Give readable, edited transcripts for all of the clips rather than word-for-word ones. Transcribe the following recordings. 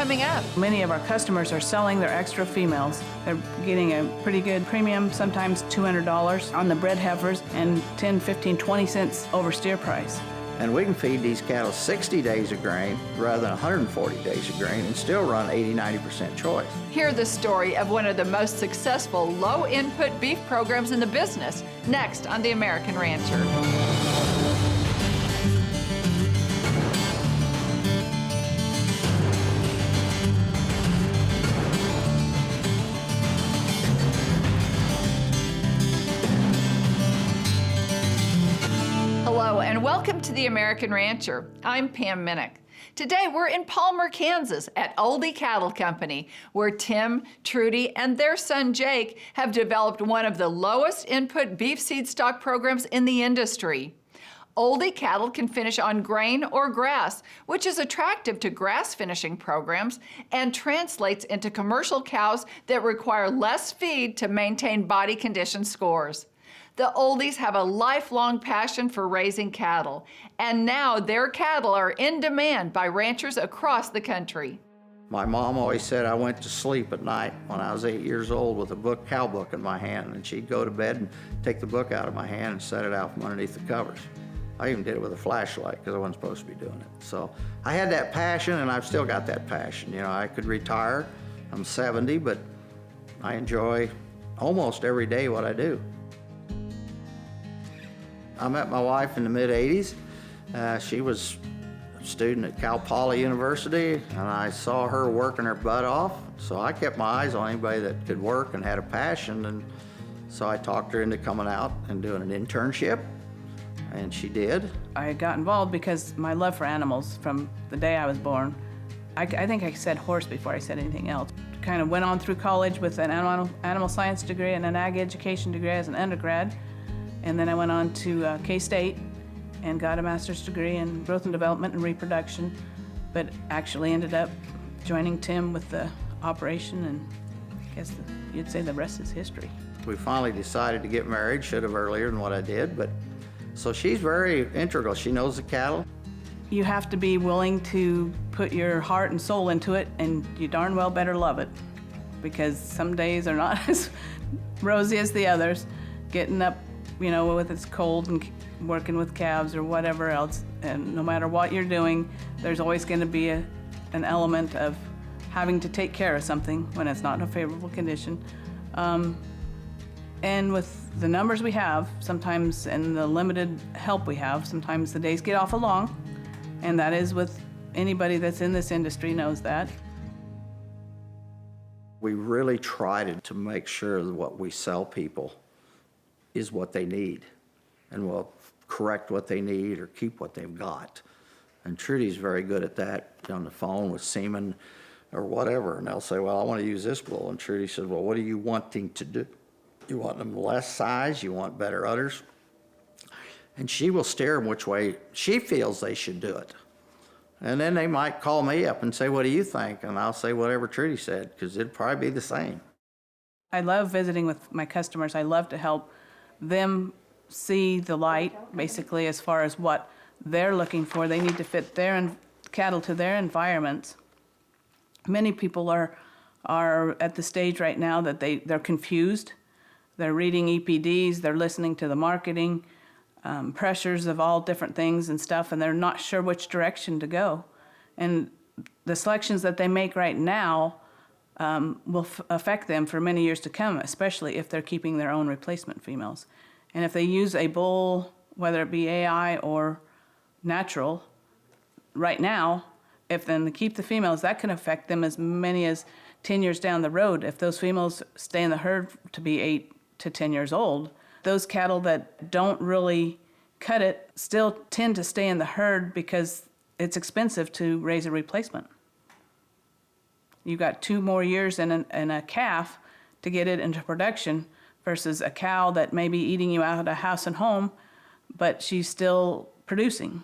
coming up. Many of our customers are selling their extra females. They're getting a pretty good premium, sometimes $200 on the bred heifers and 10, 15, 20 cents over steer price. And we can feed these cattle 60 days of grain rather than 140 days of grain and still run 80, 90% choice. Hear the story of one of the most successful low-input beef programs in the business, next on The American Rancher. Hello and welcome to The American Rancher. I'm Pam Minnick. Today we're in Palmer, Kansas at Ohlde Cattle Company, where Tim, Trudy, and their son Jake have developed one of the lowest input beef seed stock programs in the industry. Ohlde cattle can finish on grain or grass, which is attractive to grass finishing programs and translates into commercial cows that require less feed to maintain body condition scores. The Ohldes have a lifelong passion for raising cattle, and now their cattle are in demand by ranchers across the country. My mom always said I went to sleep at night when I was 8 years old with a cow book in my hand, and she'd go to bed and take the book out of my hand and set it out from underneath the covers. I even did it with a flashlight because I wasn't supposed to be doing it. So I had that passion, and I've still got that passion. You know, I could retire. I'm 70, but I enjoy almost every day what I do. I met my wife in the mid-'80s. She was a student at Cal Poly University, and I saw her working her butt off. So I kept my eyes on anybody that could work and had a passion, and so I talked her into coming out and doing an internship, and she did. I got involved because my love for animals from the day I was born. I think I said horse before I said anything else. Kind of went on through college with an animal science degree and an ag education degree as an undergrad. And then I went on to K-State and got a master's degree in growth and development and reproduction, but actually ended up joining Tim with the operation, and I guess you'd say the rest is history. We finally decided to get married, should have earlier than what I did, but so she's very integral. She knows the cattle. You have to be willing to put your heart and soul into it, and you darn well better love it, because some days are not as rosy as the others. Getting up, you know, with it's cold and working with calves or whatever else, and no matter what you're doing, there's always going to be an element of having to take care of something when it's not in a favorable condition. And with the numbers we have, sometimes, and the limited help we have, sometimes the days get awful long, and that is with anybody that's in this industry knows that. We really tried to make sure that what we sell people is what they need, and we'll correct what they need or keep what they've got. And Trudy's very good at that on the phone with semen or whatever, and they'll say, well, I want to use this bull, and Trudy says, well, what are you wanting to do? You want them less size, you want better udders? And she will steer them which way she feels they should do it. And then they might call me up and say, what do you think? And I'll say whatever Trudy said, because it'd probably be the same. I love visiting with my customers. I love to help them see the light, basically, as far as what they're looking for. They need to fit their cattle to their environments. Many people are at the stage right now that they're confused. They're reading EPDs, they're listening to the marketing, pressures of all different things and stuff, and they're not sure which direction to go. And the selections that they make right now will affect them for many years to come, especially if they're keeping their own replacement females. And if they use a bull, whether it be AI or natural, right now, if then they keep the females, that can affect them as many as 10 years down the road. If those females stay in the herd to be 8 to 10 years old, those cattle that don't really cut it still tend to stay in the herd because it's expensive to raise a replacement. You've got 2 more years in a calf to get it into production versus a cow that may be eating you out of house and home, but she's still producing.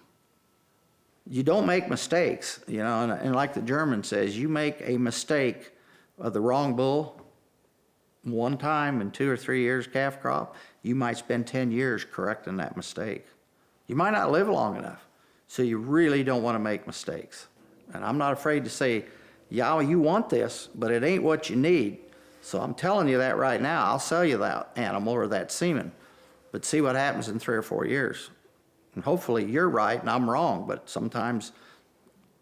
You don't make mistakes, you know, and like the German says, you make a mistake of the wrong bull one time in 2 or 3 years calf crop, you might spend 10 years correcting that mistake. You might not live long enough, so you really don't want to make mistakes. And I'm not afraid to say, yeah, you want this, but it ain't what you need. So I'm telling you that right now. I'll sell you that animal or that semen, but see what happens in 3 or 4 years. And hopefully you're right and I'm wrong, but sometimes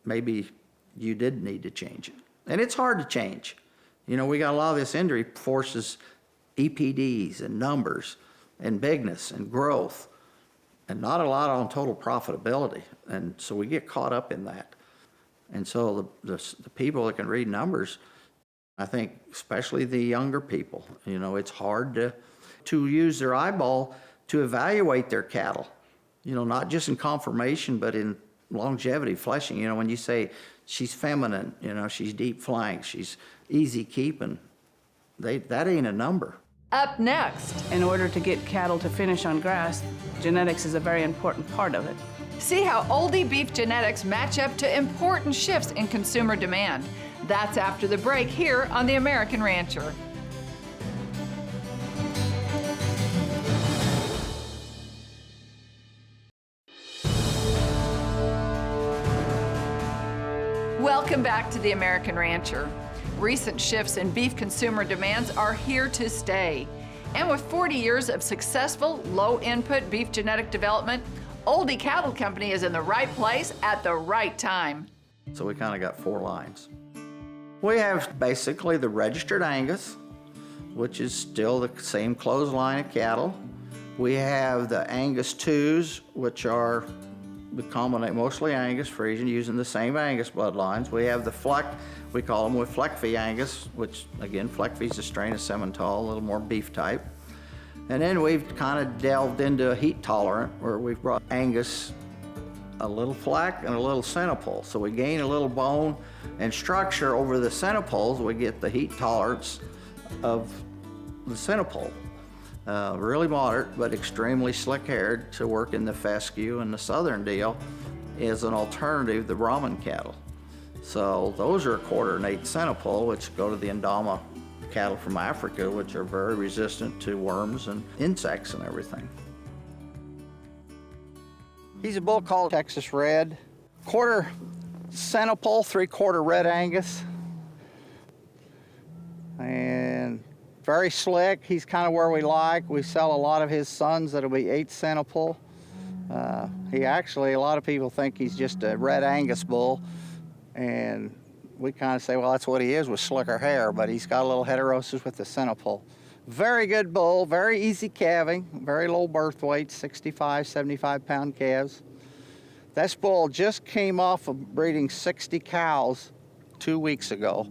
maybe you did need to change it. And it's hard to change. You know, we got a lot of this industry forces EPDs and numbers and bigness and growth, and not a lot on total profitability. And so we get caught up in that. And so the people that can read numbers, I think especially the younger people, you know, it's hard to use their eyeball to evaluate their cattle. You know, not just in conformation, but in longevity, fleshing. You know, when you say she's feminine, you know, she's deep flank, she's easy keeping, that ain't a number. Up next, In order to get cattle to finish on grass, genetics is a very important part of it. see how Ohlde beef genetics match up to important shifts in consumer demand. That's after the break here on The American Rancher. Welcome back to The American Rancher. Recent shifts in beef consumer demands are here to stay. And with 40 years of successful low-input beef genetic development, Ohlde Cattle Company is in the right place at the right time. So we kind of got 4 lines. We have basically the registered Angus, which is still the same closed line of cattle. We have the Angus 2s, which are the combination, mostly Angus Friesian, using the same Angus bloodlines. We have the Fleck, we call them with Fleckvieh Angus, which again, Fleckvieh is a strain of Simmental, a little more beef type. And then we've kind of delved into a heat tolerant, where we've brought Angus, a little fleck and a little centipole. So we gain a little bone and structure over the centipoles. We get the heat tolerance of the centipole. Really moderate, but extremely slick-haired to work in the fescue, and the southern deal is an alternative to Brahman cattle. So those are a 1/4 and 1/8 centipole, which go to the Indama cattle from Africa, which are very resistant to worms and insects and everything. He's a bull called Texas Red, 1/4 centipole, 3/4 red Angus, and very slick. He's kind of where we like. We sell a lot of his sons that'll be 8 centipole. He actually, a lot of people think he's just a red Angus bull, and we kind of say, well, that's what he is with slicker hair, but he's got a little heterosis with the centipole. Very good bull, very easy calving, very low birth weight, 65, 75-pound calves. This bull just came off of breeding 60 cows 2 weeks ago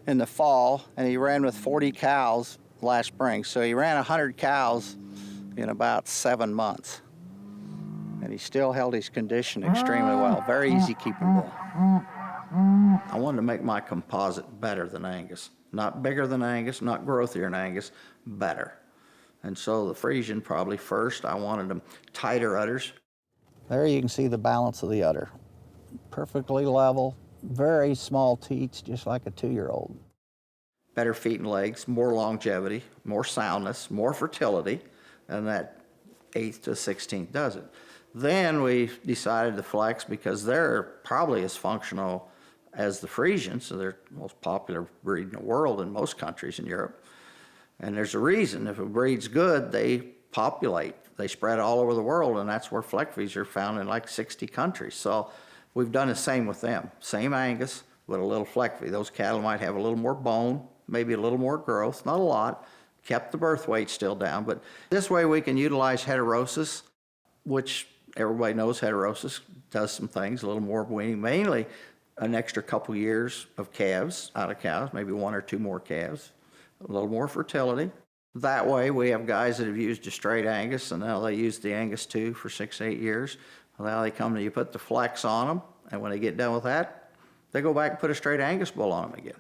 in the fall, and he ran with 40 cows last spring. So he ran 100 cows in about 7 months. And he still held his condition extremely well. Very easy keeping bull. I wanted to make my composite better than Angus. Not bigger than Angus, not growthier than Angus, better. And so the Friesian probably first. I wanted them tighter udders. There you can see the balance of the udder. Perfectly level, very small teats, just like a 2-year-old. Better feet and legs, more longevity, more soundness, more fertility, and that 8th to 16th does it. Then we decided to flex because they're probably as functional as the Friesians, so they're the most popular breed in the world in most countries in Europe. And there's a reason. If a breed's good, they populate. They spread all over the world, and that's where Fleckviehs are found in like 60 countries. So we've done the same with them. Same Angus with a little Fleckvieh. Those cattle might have a little more bone, maybe a little more growth, not a lot, kept the birth weight still down. But this way we can utilize heterosis, which everybody knows heterosis does some things, a little more weaning, mainly an extra couple years of calves out of cows, maybe 1 or 2 more calves, a little more fertility. That way we have guys that have used a straight Angus, and now they use the Angus 2 for 6, 8 years. Now they come to you, put the flex on them, and when they get done with that, they go back and put a straight Angus bull on them again.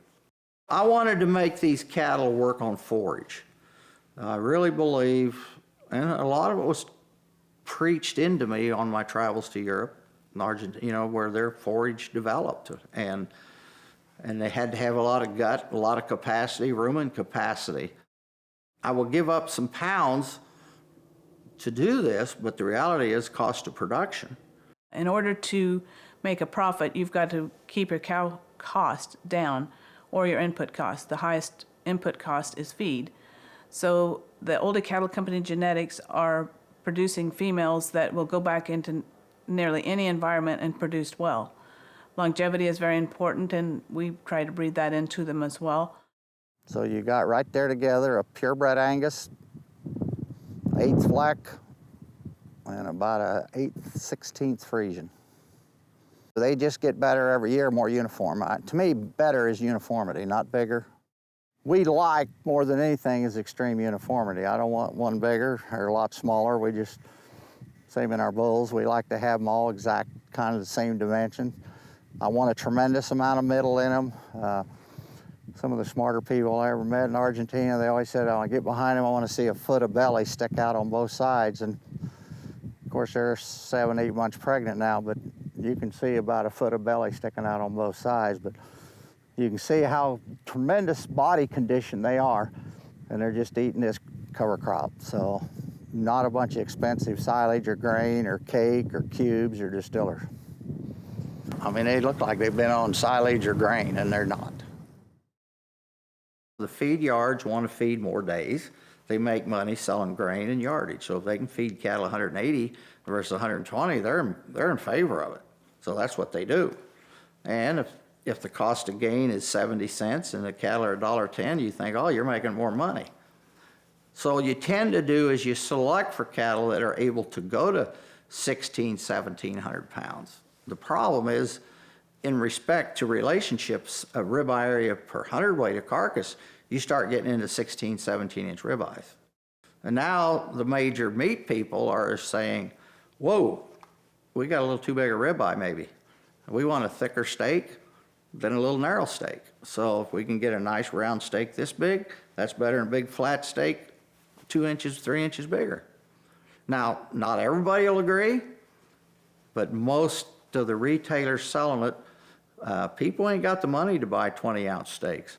I wanted to make these cattle work on forage. I really believe, and a lot of it was preached into me on my travels to Europe and Argentina, you know, where their forage developed, and they had to have a lot of gut, a lot of capacity, rumen capacity. I will give up some pounds to do this, but the reality is cost of production. In order to make a profit, you've got to keep your cow cost down, or your input cost. The highest input cost is feed. So the Ohlde Cattle Company genetics are producing females that will go back into nearly any environment and produce well. Longevity is very important, and we try to breed that into them as well. So you got right there together a purebred Angus, 8th fleck, and about a 8/16 Friesian. They just get better every year, more uniform. To me, better is uniformity, not bigger. We like, more than anything, is extreme uniformity. I don't want one bigger or a lot smaller. We just, same in our bulls, we like to have them all exact, kind of the same dimension. I want a tremendous amount of middle in them. Some of the smarter people I ever met in Argentina, they always said, I get behind them, I want to see a foot of belly stick out on both sides. And of course, they're 7, 8 months pregnant now, but you can see about a foot of belly sticking out on both sides. But you can see how tremendous body condition they are, and they're just eating this cover crop. So not a bunch of expensive silage or grain or cake or cubes or distillers. I mean, they look like they've been on silage or grain, and they're not. The feed yards want to feed more days. They make money selling grain and yardage. So if they can feed cattle 180 versus 120, they're in favor of it. So that's what they do. And if the cost of gain is 70 cents and the cattle are $1.10, you think, oh, you're making more money. So you tend to do is you select for cattle that are able to go to 1,700 pounds. The problem is, in respect to relationships of ribeye area per hundredweight of carcass, you start getting into 16, 17-inch ribeyes. And now the major meat people are saying, whoa, we got a little too big a ribeye maybe. We want a thicker steak than a little narrow steak. So if we can get a nice round steak this big, that's better than a big flat steak 2 inches, 3 inches bigger. Now, not everybody will agree, but most of the retailers selling it, people ain't got the money to buy 20-ounce steaks.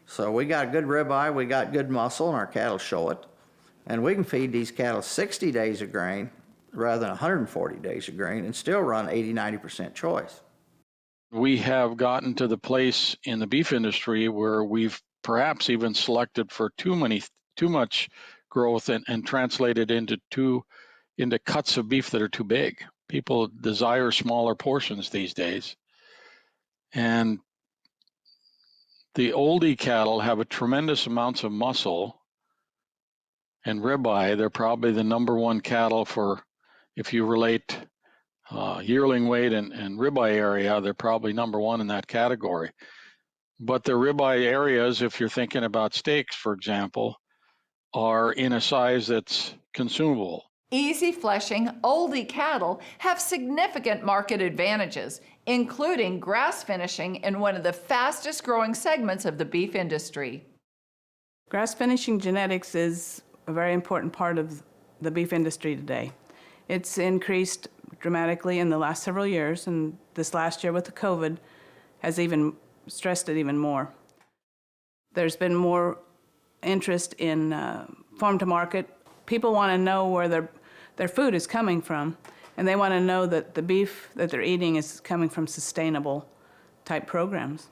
So we got good ribeye, we got good muscle, and our cattle show it. And we can feed these cattle 60 days of grain rather than 140 days of grain and still run 80, 90% choice. We have gotten to the place in the beef industry where we've perhaps even selected for too much growth and translated into cuts of beef that are too big. People desire smaller portions these days. And the Ohlde cattle have a tremendous amounts of muscle and ribeye. They're probably the #1 cattle for, if you relate yearling weight and ribeye area, they're probably #1 in that category. But the ribeye areas, if you're thinking about steaks, for example, are in a size that's consumable. Easy fleshing Ohlde cattle have significant market advantages, including grass finishing in one of the fastest growing segments of the beef industry. Grass finishing genetics is a very important part of the beef industry today. It's increased dramatically in the last several years, and this last year with the COVID has even stressed it even more. There's been more interest in farm to market. People want to know where their food is coming from, and they want to know that the beef that they're eating is coming from sustainable type programs.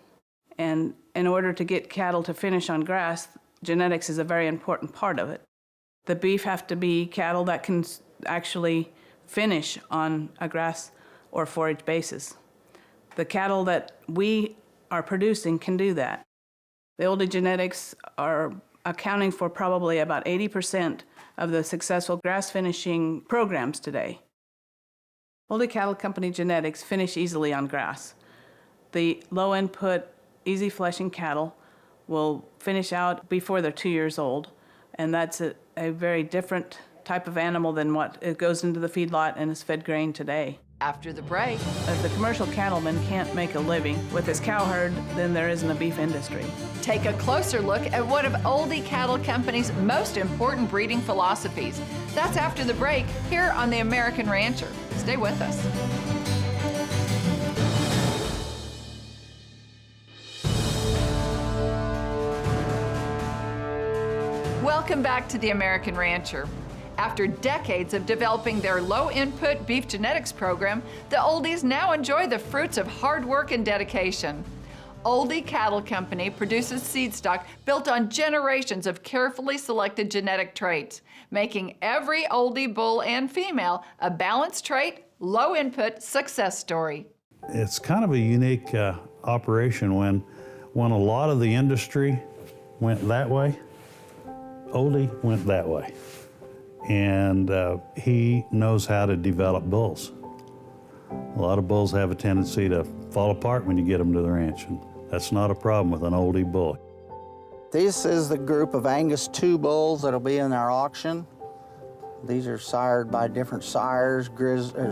And in order to get cattle to finish on grass, genetics is a very important part of it. The beef have to be cattle that can actually finish on a grass or forage basis. The cattle that we are producing can do that. The Ohlde genetics are accounting for probably about 80% of the successful grass finishing programs today. Ohlde Cattle Company genetics finish easily on grass. The low input, easy fleshing cattle will finish out before they're 2 years old, and that's a very different type of animal than what it goes into the feedlot and is fed grain today. After the break, If the commercial cattleman can't make a living with his cow herd, then there isn't a beef industry. take a closer look at one of Ohlde Cattle Company's most important breeding philosophies. That's after the break here on The American Rancher. Stay with us. Welcome back to The American Rancher. After decades of developing their low-input beef genetics program, the Ohldes now enjoy the fruits of hard work and dedication. Ohlde Cattle Company produces seed stock built on generations of carefully selected genetic traits, making every Ohlde bull and female a balanced trait, low input success story. It's kind of a unique operation when a lot of the industry went that way, Ohlde went that way. And he knows how to develop bulls. A lot of bulls have a tendency to fall apart when you get them to the ranch, and that's not a problem with an Ohlde bull. This is the group of Angus 2 bulls that'll be in our auction. These are sired by different sires,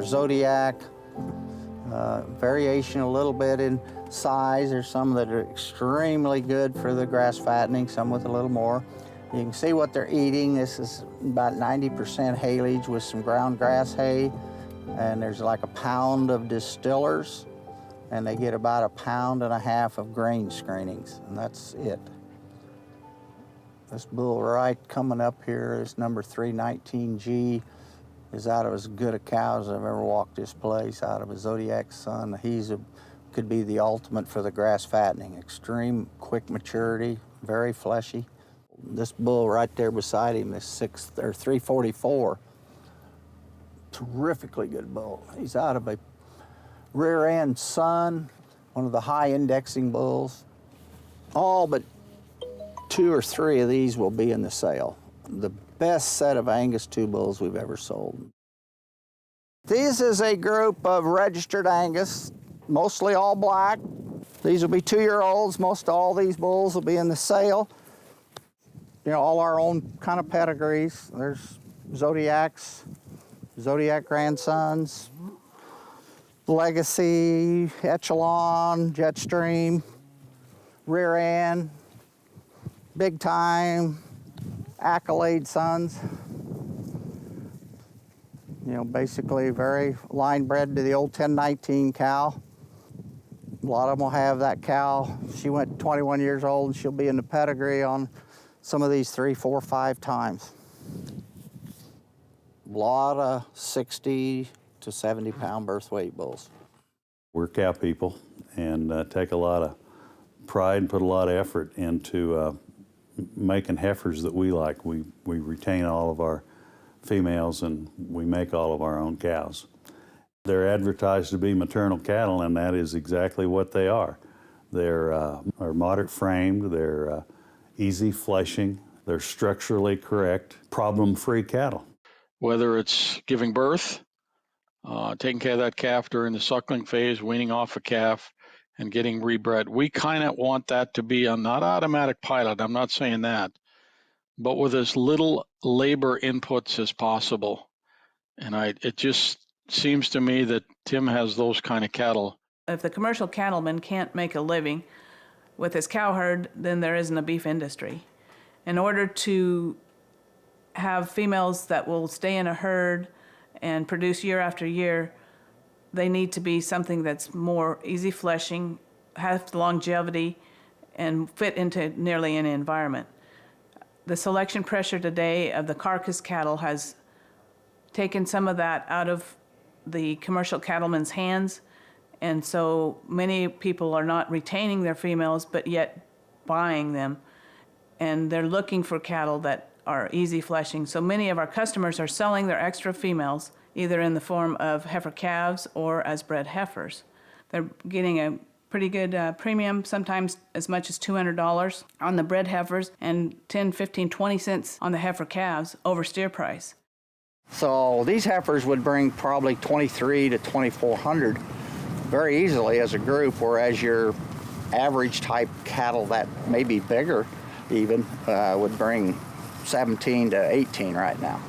Zodiac, variation a little bit in size. There's some that are extremely good for the grass fattening, some with a little more. You can see what they're eating. This is about 90% haylage with some ground grass hay, and there's like a pound of distillers, and they get about 1.5 pounds of grain screenings, and that's it. This bull right coming up here, this number 319G, is out of as good a cow as I've ever walked this place, out of a Zodiac son. Could be the ultimate for the grass fattening. Extreme quick maturity, very fleshy. This bull right there beside him is 344. Terrifically good bull. He's out of a rear end son, one of the high indexing bulls. All but 2 or 3 of these will be in the sale. The best set of Angus 2 bulls we've ever sold. This is a group of registered Angus, mostly all black. These will be 2-year-olds. Most all these bulls will be in the sale. You know, all our own kind of pedigrees. There's Zodiacs, Zodiac grandsons, Legacy, Echelon, Jetstream, Rear End, Big Time, Accolade sons. You know, basically very line bred to the old 1019 cow. A lot of them will have that cow. She went 21 years old and she'll be in the pedigree on some of these 3, 4, 5 times. A lot of 60 to 70 pound birth weight bulls. We're cow people and take a lot of pride and put a lot of effort into making heifers that we like. We retain all of our females and we make all of our own cows. They're advertised to be maternal cattle, and that is exactly what they are. They're are moderate framed, they're easy fleshing, they're structurally correct, problem-free cattle. Whether it's giving birth, taking care of that calf during the suckling phase, weaning off a calf, and getting rebred, we kind of want that to be a not automatic pilot. I'm not saying that, but with as little labor inputs as possible. And it just seems to me that Tim has those kind of cattle. If the commercial cattleman can't make a living with his cow herd, then there isn't a beef industry. In order to have females that will stay in a herd and produce year after year, they need to be something that's more easy fleshing, have longevity, and fit into nearly any environment. The selection pressure today of the carcass cattle has taken some of that out of the commercial cattleman's hands, and so many people are not retaining their females, but yet buying them, and they're looking for cattle that are easy fleshing. So many of our customers are selling their extra females either in the form of heifer calves or as bred heifers. They're getting a pretty good premium, sometimes as much as $200 on the bred heifers and 10, 15, 20 cents on the heifer calves over steer price. So these heifers would bring probably 2,300 to 2,400 very easily as a group, whereas your average type cattle that may be bigger even would bring 17 to 18 right now.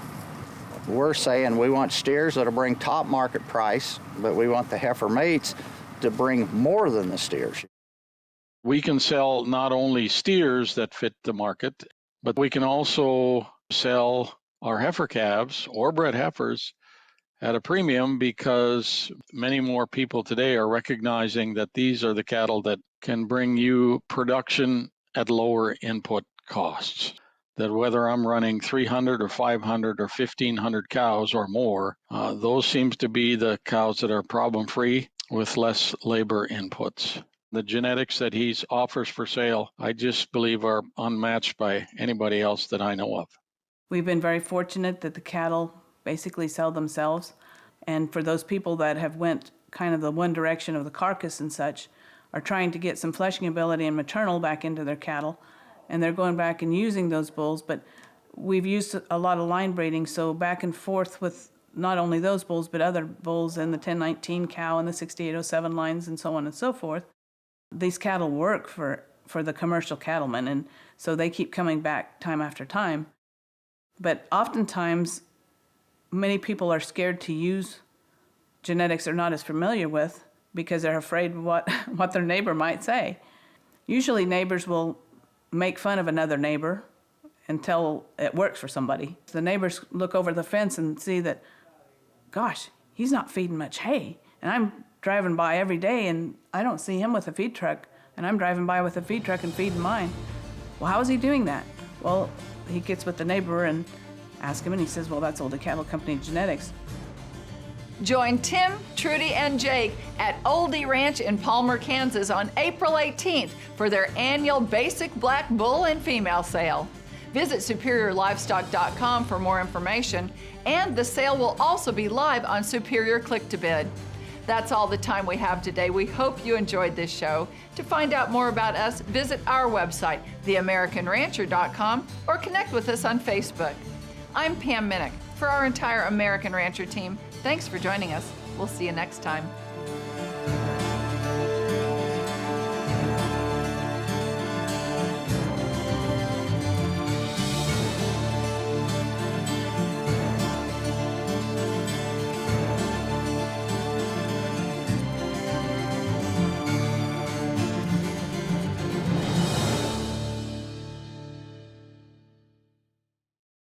We're saying we want steers that'll bring top market price, but we want the heifer mates to bring more than the steers. We can sell not only steers that fit the market, but we can also sell our heifer calves or bred heifers at a premium, because many more people today are recognizing that these are the cattle that can bring you production at lower input costs. That whether I'm running 300 or 500 or 1,500 cows or more, those seems to be the cows that are problem-free with less labor inputs. The genetics that he offers for sale, I just believe are unmatched by anybody else that I know of. We've been very fortunate that the cattle basically sell themselves. And for those people that have went kind of the one direction of the carcass and such, are trying to get some fleshing ability and maternal back into their cattle. And they're going back and using those bulls. But we've used a lot of line breeding, so back and forth with not only those bulls, but other bulls in the 1019 cow and the 6807 lines and so on and so forth. These cattle work for the commercial cattlemen, and so they keep coming back time after time. But oftentimes, many people are scared to use genetics they're not as familiar with because they're afraid what their neighbor might say. Usually neighbors will make fun of another neighbor until it works for somebody. The neighbors look over the fence and see that, gosh, he's not feeding much hay. And I'm driving by every day and I don't see him with a feed truck, and I'm driving by with a feed truck and feeding mine. Well, how is he doing that? Well, he gets with the neighbor and asks him, and he says, well, that's Ohlde Cattle Company genetics. Join Tim, Trudy, and Jake at Ohlde Ranch in Palmer, Kansas on April 18th for their annual Basic Black Bull and Female Sale. Visit SuperiorLivestock.com for more information, and the sale will also be live on Superior Click-to-Bid. That's all the time we have today. We hope you enjoyed this show. To find out more about us, visit our website, theamericanrancher.com, or connect with us on Facebook. I'm Pam Minnick. For our entire American Rancher team, thanks for joining us. We'll see you next time.